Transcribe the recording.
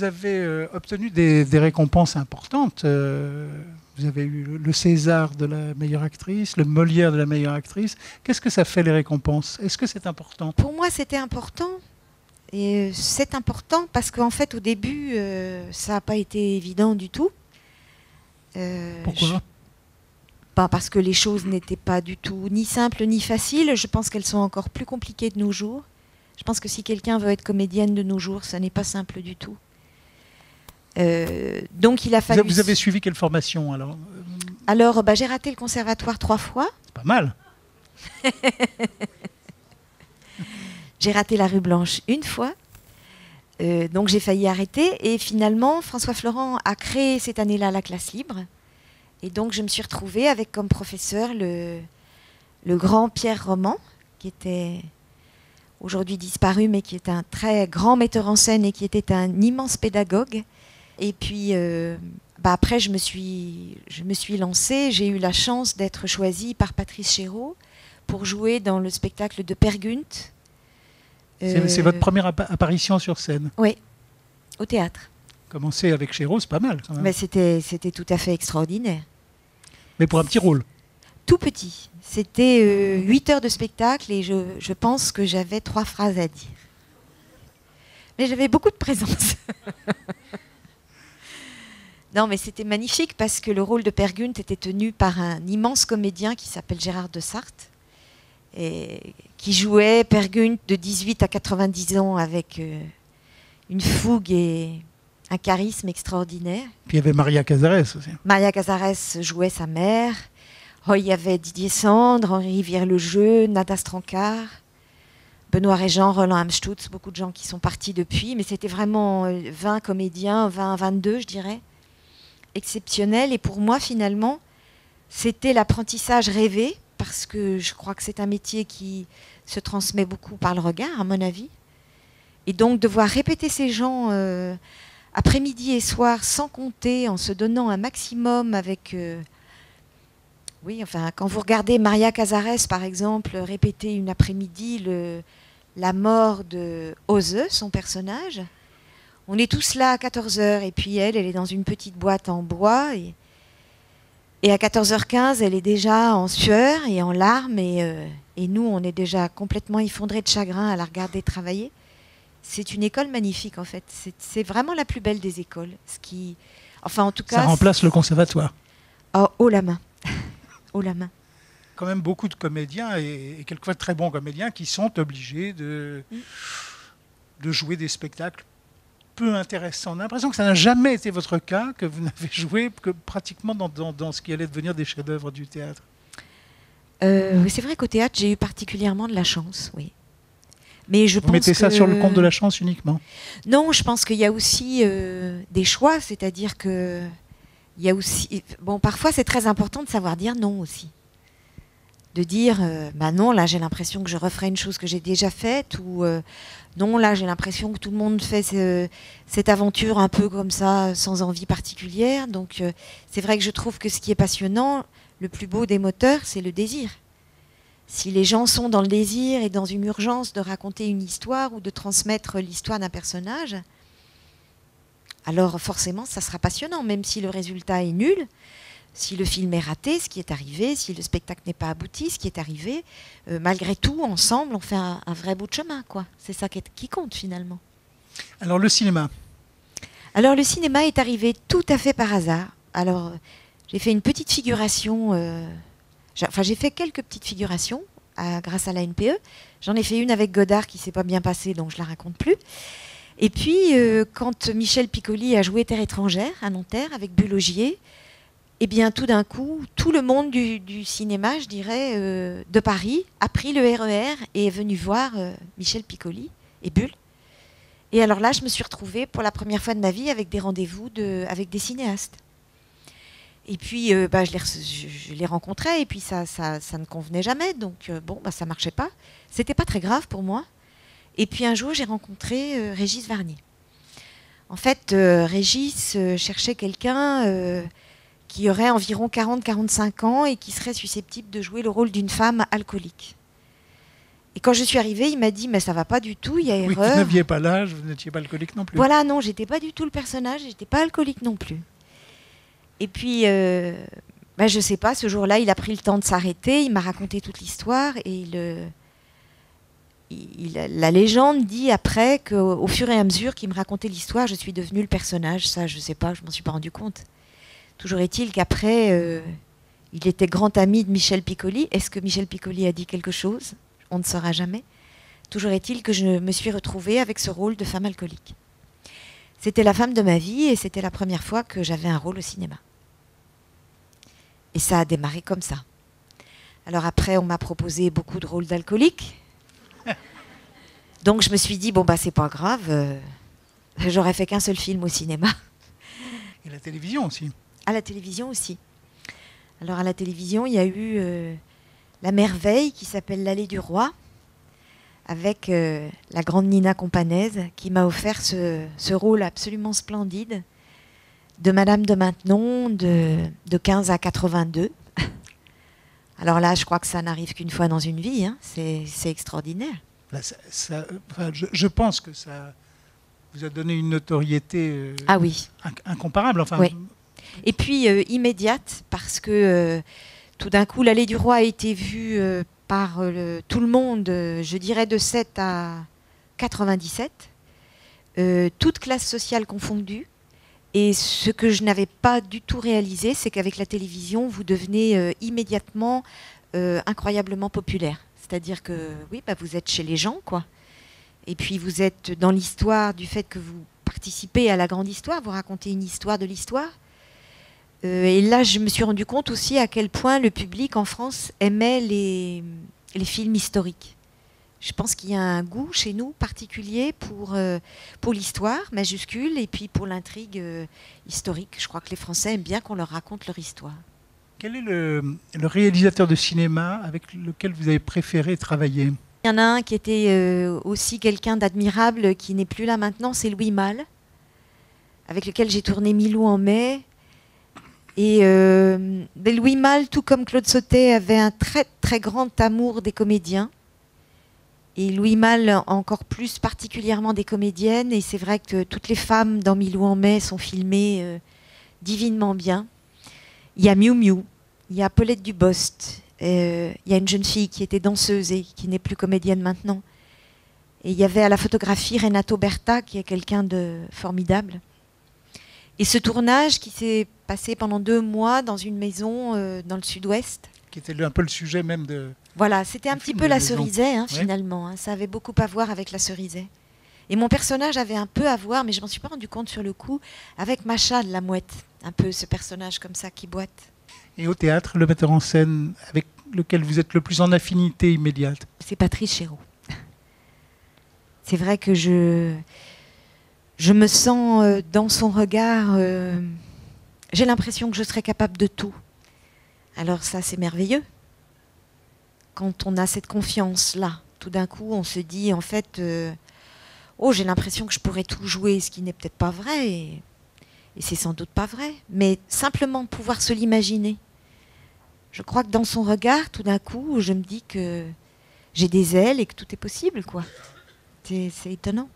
vous avez obtenu des récompenses importantes. Vous avez eu le César de la meilleure actrice, le Molière de la meilleure actrice. Qu'est-ce que ça fait, les récompenses? Est-ce que c'est important? Pour moi, c'était important. Et c'est important parce qu'en fait, au début, ça n'a pas été évident du tout. Pourquoi? Parce que les choses n'étaient pas du tout ni simples ni faciles. Je pense qu'elles sont encore plus compliquées de nos jours. Je pense que si quelqu'un veut être comédienne de nos jours, ça n'est pas simple du tout. Donc il a fallu... Vous avez suivi quelle formation alors? Alors, j'ai raté le conservatoire 3 fois. C'est pas mal. J'ai raté la Rue Blanche 1 fois. Donc j'ai failli arrêter. Et finalement, François Florent a créé cette année-là la classe libre. Et donc je me suis retrouvée avec comme professeur le grand Pierre Roman, qui était aujourd'hui disparu, mais qui est un très grand metteur en scène et qui était un immense pédagogue. Et puis après, je me suis lancée. J'ai eu la chance d'être choisie par Patrice Chéreau pour jouer dans le spectacle de Per Gunt. C'est votre première apparition sur scène? Oui, au théâtre. Commencer avec Chéreau, c'est pas mal quand même. Mais c'était tout à fait extraordinaire. Mais pour un petit rôle? Tout petit. C'était 8 heures de spectacle et je pense que j'avais 3 phrases à dire. Mais j'avais beaucoup de présence. Non, mais c'était magnifique parce que le rôle de Per Gunt était tenu par un immense comédien qui s'appelle Gérard de Sarthe et qui jouait Per Gunt de 18 à 90 ans avec une fougue et un charisme extraordinaire. Puis il y avait Maria Cazares aussi. Maria Cazares jouait sa mère. Oh, il y avait Didier Sandre, Henri Rivière-le-Jeu, Nada Strancard, Benoît Régent, Roland Amstutz, beaucoup de gens qui sont partis depuis, mais c'était vraiment 20 comédiens, 22 je dirais, exceptionnels. Et pour moi finalement, c'était l'apprentissage rêvé, parce que je crois que c'est un métier qui se transmet beaucoup par le regard, à mon avis. Et donc devoir répéter ces gens après-midi et soir sans compter, en se donnant un maximum avec... oui, enfin, quand vous regardez Maria Cazares, par exemple, répéter une après-midi la mort de Ose, son personnage, on est tous là à 14h, et puis elle est dans une petite boîte en bois, et à 14h15, elle est déjà en sueur et en larmes, et nous, on est déjà complètement effondrés de chagrin à la regarder travailler. C'est une école magnifique, en fait. C'est vraiment la plus belle des écoles. Enfin, en tout cas, ça remplace le conservatoire. Oh, haut la main. Haut la main. Quand même beaucoup de comédiens, et quelquefois de très bons comédiens, qui sont obligés de jouer des spectacles peu intéressants. On a l'impression que ça n'a jamais été votre cas, que vous n'avez joué que pratiquement dans ce qui allait devenir des chefs-d'œuvre du théâtre. C'est vrai qu'au théâtre, j'ai eu particulièrement de la chance, oui. Mais vous mettez ça sur le compte de la chance uniquement? Non, je pense qu'il y a aussi des choix, c'est-à-dire que il y a aussi... Bon, parfois, c'est très important de savoir dire non aussi. De dire, bah non, là, j'ai l'impression que je referai une chose que j'ai déjà faite, ou non, là, j'ai l'impression que tout le monde fait cette aventure un peu comme ça, sans envie particulière. Donc, c'est vrai que je trouve que ce qui est passionnant, le plus beau des moteurs, c'est le désir. Si les gens sont dans le désir et dans une urgence de raconter une histoire ou de transmettre l'histoire d'un personnage, alors forcément, ça sera passionnant, même si le résultat est nul, si le film est raté, ce qui est arrivé, si le spectacle n'est pas abouti, ce qui est arrivé. Malgré tout, ensemble, on fait un vrai bout de chemin, quoi. C'est ça qui compte, finalement. Alors, le cinéma? Alors, le cinéma est arrivé tout à fait par hasard. Alors, j'ai fait une petite figuration... j'ai fait quelques petites figurations grâce à la NPE. J'en ai fait une avec Godard qui ne s'est pas bien passée, donc je ne la raconte plus. Et puis, quand Michel Piccoli a joué Terre étrangère à Nanterre avec Bulogier, eh bien, tout d'un coup, tout le monde du cinéma, je dirais, de Paris, a pris le RER et est venu voir Michel Piccoli et Bull. Et alors là, je me suis retrouvée pour la première fois de ma vie avec des rendez-vous avec des cinéastes. Et puis, je les rencontrais et puis ça ne convenait jamais. Donc, ça ne marchait pas. Ce n'était pas très grave pour moi. Et puis un jour, j'ai rencontré Régis Varnier. En fait, Régis cherchait quelqu'un qui aurait environ 40-45 ans et qui serait susceptible de jouer le rôle d'une femme alcoolique. Et quand je suis arrivée, il m'a dit, mais ça va pas du tout, il y a Oui, erreur. vous n'aviez pas l'âge, vous n'étiez pas alcoolique non plus. Voilà, non, j'étais pas du tout le personnage, j'étais pas alcoolique non plus. Et puis, je sais pas, ce jour-là, il a pris le temps de s'arrêter, il m'a raconté toute l'histoire et la légende dit après qu'au fur et à mesure qu'il me racontait l'histoire, je suis devenue le personnage. Ça, je sais pas, je m'en suis pas rendu compte. Toujours est-il qu'après, il était grand ami de Michel Piccoli. Est-ce que Michel Piccoli a dit quelque chose? On ne saura jamais. Toujours est-il que je me suis retrouvée avec ce rôle de femme alcoolique. C'était la femme de ma vie et c'était la première fois que j'avais un rôle au cinéma. Et ça a démarré comme ça. Alors après, on m'a proposé beaucoup de rôles d'alcoolique. Donc je me suis dit, bon, bah c'est pas grave, j'aurais fait qu'un seul film au cinéma. Et la télévision aussi. À la télévision aussi. Alors à la télévision, il y a eu La Merveille qui s'appelle L'Allée du Roi, avec la grande Nina Companaise qui m'a offert ce rôle absolument splendide de Madame de Maintenon de 15 à 82. Alors là, je crois que ça n'arrive qu'une fois dans une vie, hein. C'est extraordinaire. Là, je pense que ça vous a donné une notoriété Ah oui. Incomparable. Enfin, oui. Et puis immédiate, parce que tout d'un coup, L'Allée du Roi a été vue par tout le monde, je dirais de 7 à 97, toute classe sociale confondue. Et ce que je n'avais pas du tout réalisé, c'est qu'avec la télévision, vous devenez immédiatement incroyablement populaire. C'est-à-dire que oui, bah, vous êtes chez les gens, quoi. Et puis vous êtes dans l'histoire du fait que vous participez à la grande histoire, vous racontez une histoire de l'histoire. Et là, je me suis rendu compte aussi à quel point le public en France aimait les films historiques. Je pense qu'il y a un goût chez nous particulier pour l'histoire majuscule et puis pour l'intrigue historique. Je crois que les Français aiment bien qu'on leur raconte leur histoire. Quel est le réalisateur de cinéma avec lequel vous avez préféré travailler? Il y en a un qui était aussi quelqu'un d'admirable qui n'est plus là maintenant, c'est Louis Malle, avec lequel j'ai tourné Milou en mai. Et Louis Malle, tout comme Claude Sautet, avait un très très grand amour des comédiens. Et Louis Malle, encore plus particulièrement des comédiennes. Et c'est vrai que toutes les femmes dans Milou en mai sont filmées divinement bien. Il y a Miu Miu, il y a Paulette Dubost, il y a une jeune fille qui était danseuse et qui n'est plus comédienne maintenant. Et il y avait à la photographie Renato Berta, qui est quelqu'un de formidable. Et ce tournage qui s'est passé pendant 2 mois dans une maison dans le sud-ouest. Qui était un peu le sujet même de... Voilà, c'était un petit peu la Cerisay, hein, finalement. Hein, ça avait beaucoup à voir avec la Cerisay. Et mon personnage avait un peu à voir, mais je ne m'en suis pas rendu compte sur le coup, avec Macha de la Mouette. Un peu ce personnage comme ça qui boite. Et au théâtre, le metteur en scène avec lequel vous êtes le plus en affinité immédiate? C'est Patrice Chéreau. C'est vrai que je me sens dans son regard, j'ai l'impression que je serais capable de tout. Alors ça, c'est merveilleux. Quand on a cette confiance-là, tout d'un coup, on se dit, en fait, oh, j'ai l'impression que je pourrais tout jouer, ce qui n'est peut-être pas vrai, et c'est sans doute pas vrai. Mais simplement pouvoir se l'imaginer. Je crois que dans son regard, tout d'un coup, je me dis que j'ai des ailes et que tout est possible, quoi. C'est étonnant.